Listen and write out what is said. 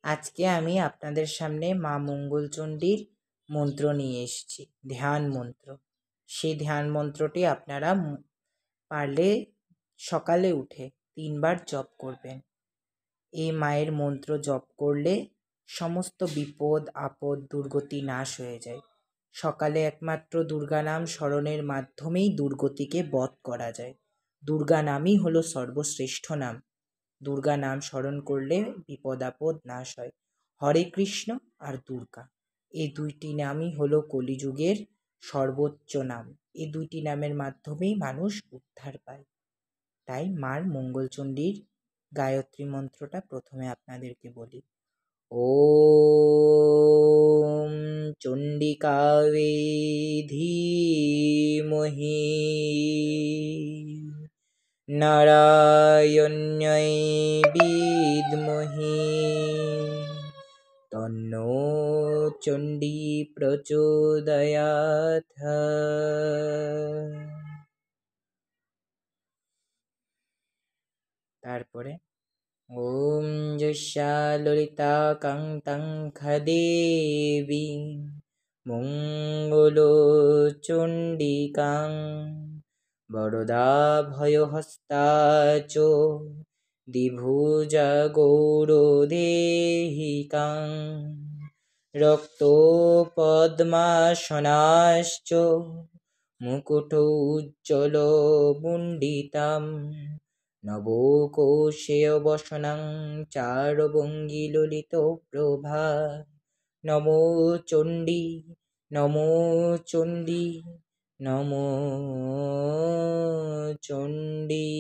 আজকে আমি আপনাদের সামনে মা মঙ্গলচণ্ডীর মন্ত্র নিয়ে এসেছি, ধ্যান মন্ত্র। সেই ধ্যান মন্ত্রটি আপনারা পারলে সকালে উঠে 3 বার জপ করবেন। এই মায়ের মন্ত্র জপ করলে সমস্ত বিপদ আপদ দুর্গতি নাশ হয়ে যায়। সকালে একমাত্র দুর্গা নাম স্মরণের মাধ্যমেই দুর্গতিকে বধ করা যায়। দুর্গা নামই হলো সর্বশ্রেষ্ঠ নাম। দুর্গা নাম স্মরণ করলে বিপদ আপদ নাশ হয়। হরে কৃষ্ণ আর দুর্গা, এই দুইটি নামই হলো কলিযুগের সর্বোচ্চ নাম। এই দুইটি নামের মাধ্যমেই মানুষ উদ্ধার পায়। তাই মার মঙ্গলচণ্ডীর গায়ত্রী মন্ত্রটা প্রথমে আপনাদেরকে বলি। ওম চণ্ডিকায়ে ধীমহি নারায়ণ্যৈ বিদ্মহি তন্নো চণ্ডী প্রচোদয়াৎ। তারপরে ওম যস্যা ললিতা কান্তাং খদেবী মঙ্গলো চণ্ডিকাং বরদা ভয়হস্তা চ দ্বিভুজা গৌরদেহিকাং রক্ত পদ্মাসনাশ্চ মুকুট উজ্জ্বল মুণ্ডিতাম নবকোশেয় বসনং চারুভঙ্গি ললিত প্রভা। নমো চণ্ডী, নমো চণ্ডী, নমো চণ্ডী।